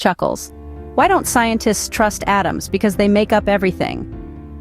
chuckles. Why don't scientists trust atoms? Because they make up everything.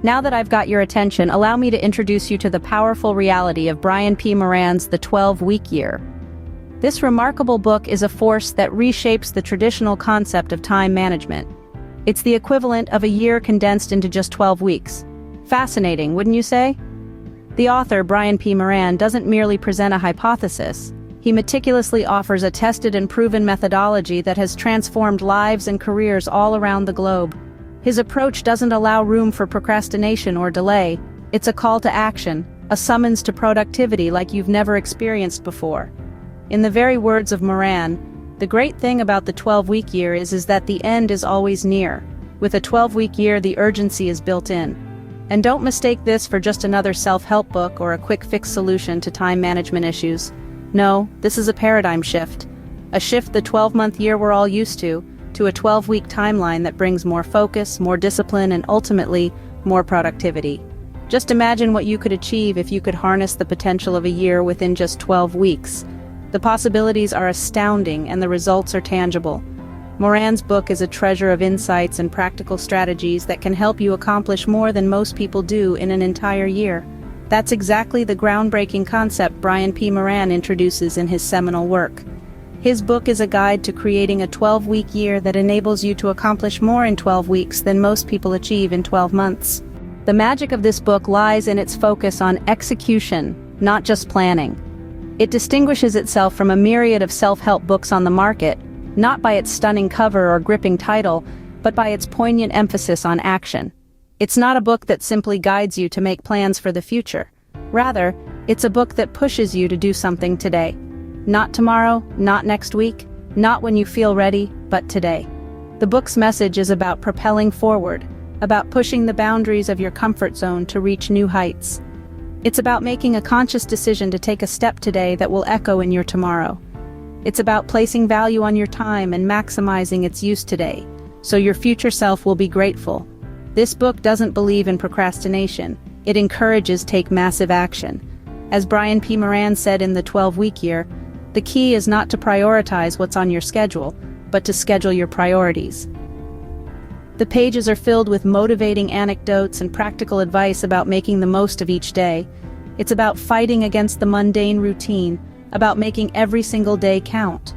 Now that I've got your attention, allow me to introduce you to the powerful reality of Brian P Moran's The 12-Week Year. This remarkable book is a force that reshapes the traditional concept of time management. It's the equivalent of a year condensed into just 12 weeks. Fascinating, wouldn't you say? The author, Brian P Moran, doesn't merely present a hypothesis. He meticulously offers a tested and proven methodology that has transformed lives and careers all around the globe. His approach doesn't allow room for procrastination or delay. It's a call to action, a summons to productivity like you've never experienced before. In the very words of Moran, the great thing about the 12-week year is that the end is always near. With a 12-week year, the urgency is built in. And don't mistake this for just another self-help book or a quick-fix solution to time management issues. No, this is a paradigm shift. A shift the 12-month year we're all used to a 12-week timeline that brings more focus, more discipline, and ultimately, more productivity. Just imagine what you could achieve if you could harness the potential of a year within just 12 weeks. The possibilities are astounding and the results are tangible. Moran's book is a treasure of insights and practical strategies that can help you accomplish more than most people do in an entire year. That's exactly the groundbreaking concept Brian P Moran introduces in his seminal work. His book is a guide to creating a 12-week year that enables you to accomplish more in 12 weeks than most people achieve in 12 months. The magic of this book lies in its focus on execution, not just planning. It distinguishes itself from a myriad of self-help books on the market, not by its stunning cover or gripping title, but by its poignant emphasis on action. It's not a book that simply guides you to make plans for the future. Rather, it's a book that pushes you to do something today. Not tomorrow, not next week, not when you feel ready, but today. The book's message is about propelling forward, about pushing the boundaries of your comfort zone to reach new heights. It's about making a conscious decision to take a step today that will echo in your tomorrow. It's about placing value on your time and maximizing its use today, so your future self will be grateful. This book doesn't believe in procrastination. It encourages take massive action. As Brian P Moran said in The 12-Week Year, the key is not to prioritize what's on your schedule, but to schedule your priorities. The pages are filled with motivating anecdotes and practical advice about making the most of each day. It's about fighting against the mundane routine, about making every single day count.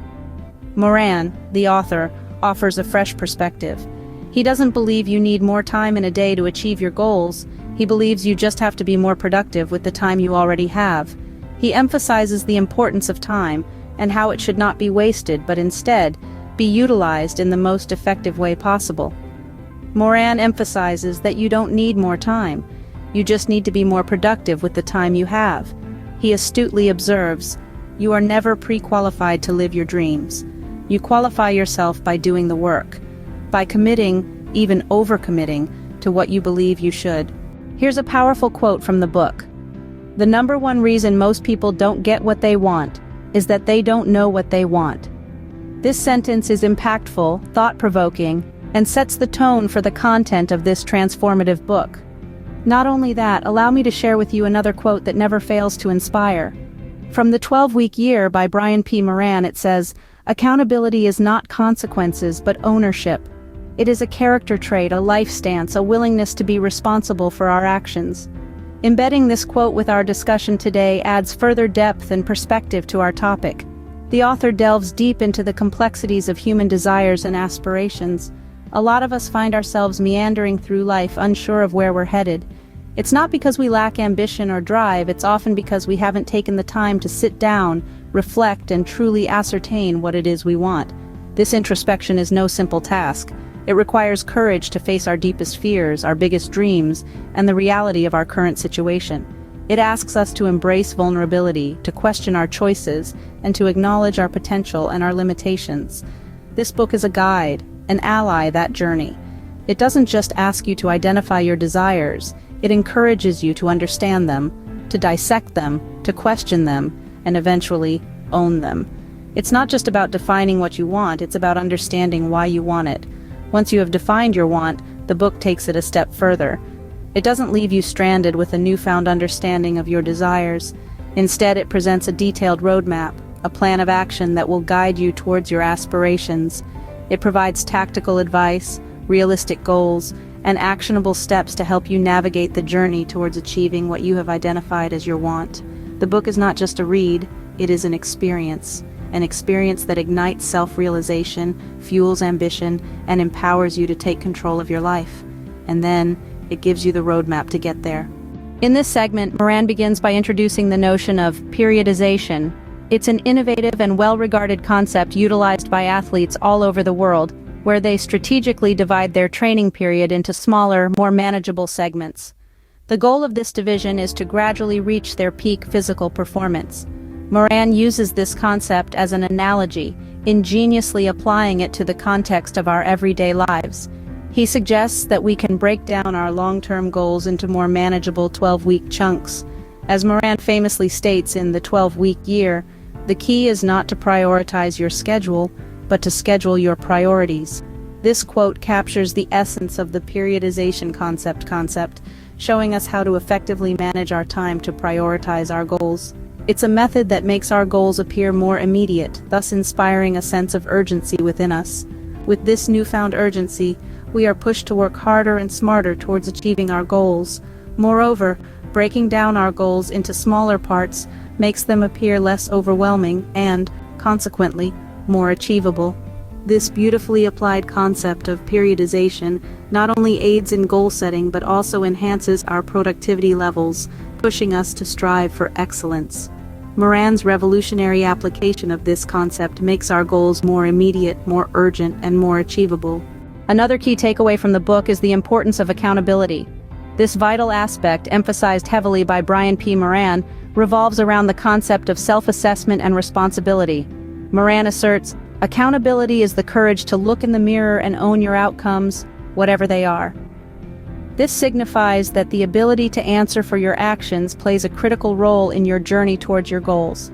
Moran, the author, offers a fresh perspective. He doesn't believe you need more time in a day to achieve your goals. He believes you just have to be more productive with the time you already have. He emphasizes the importance of time and how it should not be wasted but instead be utilized in the most effective way possible. Moran emphasizes that you don't need more time. You just need to be more productive with the time you have. He astutely observes, you are never pre-qualified to live your dreams. You qualify yourself by doing the work, by committing, even overcommitting, to what you believe you should. Here's a powerful quote from the book. The number one reason most people don't get what they want is that they don't know what they want. This sentence is impactful, thought-provoking, and sets the tone for the content of this transformative book. Not only that, allow me to share with you another quote that never fails to inspire. From The 12-Week Year by Brian P Moran, it says, "Accountability is not consequences but ownership. It is a character trait, a life stance, a willingness to be responsible for our actions." Embedding this quote with our discussion today adds further depth and perspective to our topic. The author delves deep into the complexities of human desires and aspirations. A lot of us find ourselves meandering through life unsure of where we're headed. It's not because we lack ambition or drive, it's often because we haven't taken the time to sit down, reflect, and truly ascertain what it is we want. This introspection is no simple task. It requires courage to face our deepest fears, our biggest dreams, and the reality of our current situation. It asks us to embrace vulnerability, to question our choices, and to acknowledge our potential and our limitations. This book is a guide, an ally that journey. It doesn't just ask you to identify your desires, it encourages you to understand them, to dissect them, to question them, and eventually own them. It's not just about defining what you want, it's about understanding why you want it. Once you have defined your want, the book takes it a step further. It doesn't leave you stranded with a newfound understanding of your desires. Instead, it presents a detailed roadmap, a plan of action that will guide you towards your aspirations. It provides tactical advice, realistic goals, and actionable steps to help you navigate the journey towards achieving what you have identified as your want. The book is not just a read, it is an experience that ignites self-realization, fuels ambition, and empowers you to take control of your life. And then, it gives you the roadmap to get there. In this segment, Moran begins by introducing the notion of periodization. It's an innovative and well-regarded concept utilized by athletes all over the world, where they strategically divide their training period into smaller, more manageable segments. The goal of this division is to gradually reach their peak physical performance. Moran uses this concept as an analogy, ingeniously applying it to the context of our everyday lives. He suggests that we can break down our long-term goals into more manageable 12-week chunks. As Moran famously states in The 12-Week Year, the key is not to prioritize your schedule, but to schedule your priorities. This quote captures the essence of the periodization concept, showing us how to effectively manage our time to prioritize our goals. It's a method that makes our goals appear more immediate, thus inspiring a sense of urgency within us. With this newfound urgency, we are pushed to work harder and smarter towards achieving our goals. Moreover, breaking down our goals into smaller parts makes them appear less overwhelming and, consequently, more achievable. This beautifully applied concept of periodization not only aids in goal setting but also enhances our productivity levels, pushing us to strive for excellence. Moran's revolutionary application of this concept makes our goals more immediate, more urgent, and more achievable. Another key takeaway from the book is the importance of accountability. This vital aspect, emphasized heavily by Brian P Moran, revolves around the concept of self-assessment and responsibility. Moran asserts, accountability is the courage to look in the mirror and own your outcomes, whatever they are. This signifies that the ability to answer for your actions plays a critical role in your journey towards your goals.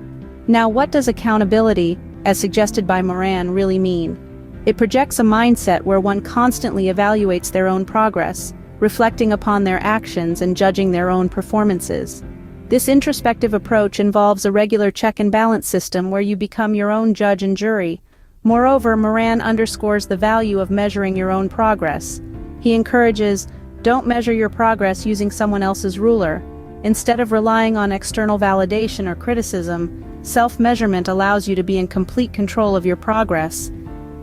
Now, what does accountability, as suggested by Moran, really mean? It projects a mindset where one constantly evaluates their own progress, reflecting upon their actions and judging their own performances. This introspective approach involves a regular check and balance system where you become your own judge and jury. Moreover, Moran underscores the value of measuring your own progress. He encourages, don't measure your progress using someone else's ruler. Instead of relying on external validation or criticism, self-measurement allows you to be in complete control of your progress.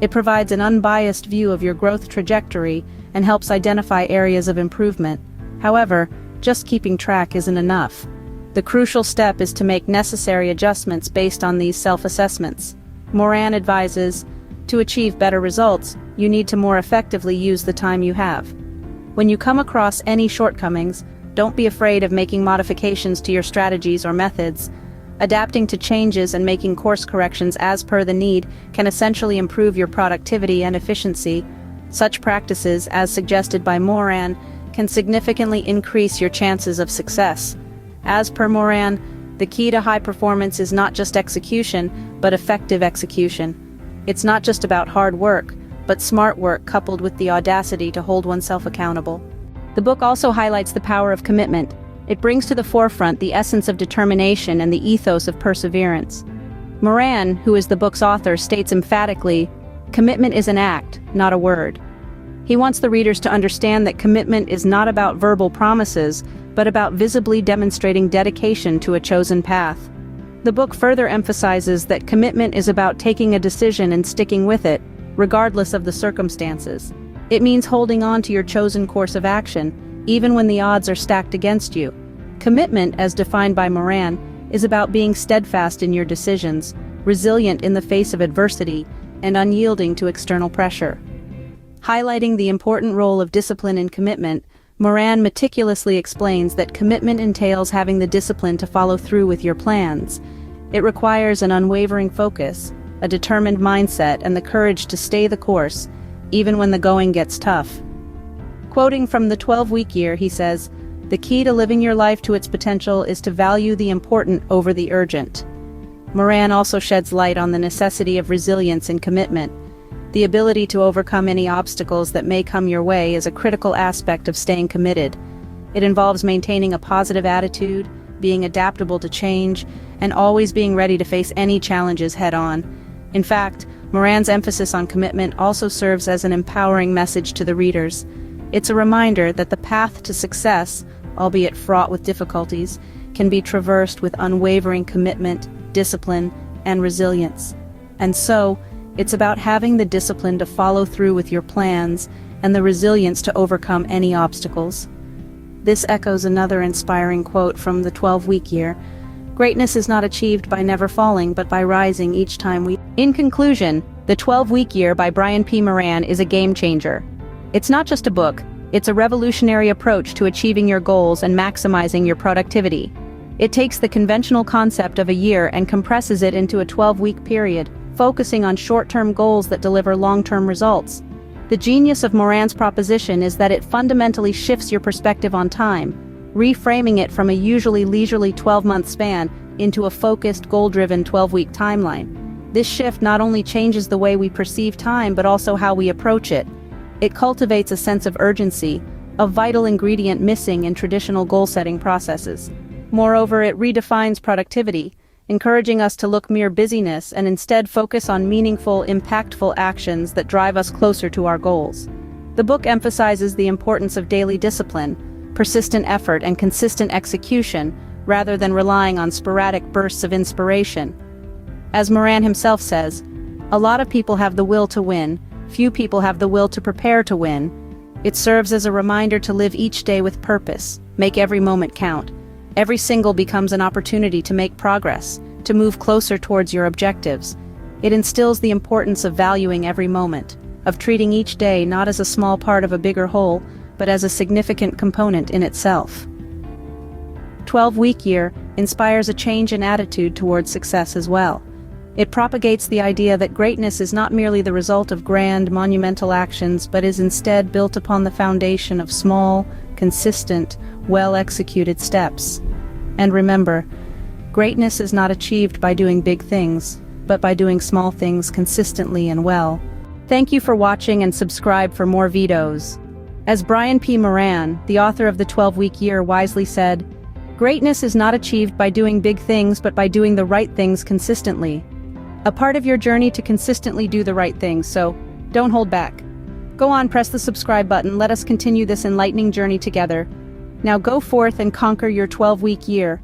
It provides an unbiased view of your growth trajectory and helps identify areas of improvement. However, just keeping track isn't enough. The crucial step is to make necessary adjustments based on these self-assessments. Moran advises, to achieve better results, you need to more effectively use the time you have. When you come across any shortcomings, don't be afraid of making modifications to your strategies or methods. Adapting to changes and making course corrections as per the need can essentially improve your productivity and efficiency. Such practices, as suggested by Moran, can significantly increase your chances of success. As per Moran, the key to high performance is not just execution, but effective execution. It's not just about hard work, but smart work coupled with the audacity to hold oneself accountable. The book also highlights the power of commitment. It brings to the forefront the essence of determination and the ethos of perseverance. Moran, who is the book's author, states emphatically, commitment is an act, not a word. He wants the readers to understand that commitment is not about verbal promises, but about visibly demonstrating dedication to a chosen path. The book further emphasizes that commitment is about taking a decision and sticking with it, regardless of the circumstances. It means holding on to your chosen course of action, even when the odds are stacked against you. Commitment, as defined by Moran, is about being steadfast in your decisions, resilient in the face of adversity, and unyielding to external pressure. Highlighting the important role of discipline in commitment, Moran meticulously explains that commitment entails having the discipline to follow through with your plans. It requires an unwavering focus, a determined mindset, and the courage to stay the course, even when the going gets tough. Quoting from The 12-Week Year, he says, "The key to living your life to its potential is to value the important over the urgent." Moran also sheds light on the necessity of resilience and commitment. The ability to overcome any obstacles that may come your way is a critical aspect of staying committed. It involves maintaining a positive attitude, being adaptable to change, and always being ready to face any challenges head-on. In fact, Moran's emphasis on commitment also serves as an empowering message to the readers. It's a reminder that the path to success, albeit fraught with difficulties, can be traversed with unwavering commitment, discipline, and resilience. And so, it's about having the discipline to follow through with your plans and the resilience to overcome any obstacles. This echoes another inspiring quote from the 12-week year. Greatness is not achieved by never falling, but by rising each time we... In conclusion, The 12-Week Year by Brian P Moran is a game changer. It's not just a book, it's a revolutionary approach to achieving your goals and maximizing your productivity. It takes the conventional concept of a year and compresses it into a 12-week period, focusing on short-term goals that deliver long-term results. The genius of Moran's proposition is that it fundamentally shifts your perspective on time, reframing it from a usually leisurely 12-month span into a focused, goal-driven 12-week timeline. This shift not only changes the way we perceive time but also how we approach it. It cultivates a sense of urgency, a vital ingredient missing in traditional goal-setting processes. Moreover, it redefines productivity, encouraging us to look mere busyness and instead focus on meaningful, impactful actions that drive us closer to our goals. The book emphasizes the importance of daily discipline, persistent effort, and consistent execution, rather than relying on sporadic bursts of inspiration. As Moran himself says, "A lot of people have the will to win, few people have the will to prepare to win." It serves as a reminder to live each day with purpose, make every moment count. Every single becomes an opportunity to make progress, to move closer towards your objectives. It instills the importance of valuing every moment, of treating each day not as a small part of a bigger whole, but as a significant component in itself. 12-Week Year inspires a change in attitude towards success as well. It propagates the idea that greatness is not merely the result of grand, monumental actions, but is instead built upon the foundation of small, consistent, well-executed steps. And remember, greatness is not achieved by doing big things, but by doing small things consistently and well. Thank you for watching and subscribe for more videos. As Brian P Moran, the author of The 12-Week Year, wisely said, "Greatness is not achieved by doing big things, but by doing the right things consistently." A part of your journey to consistently do the right things, so don't hold back. Go on, press the subscribe button, let us continue this enlightening journey together. Now go forth and conquer your 12-week year.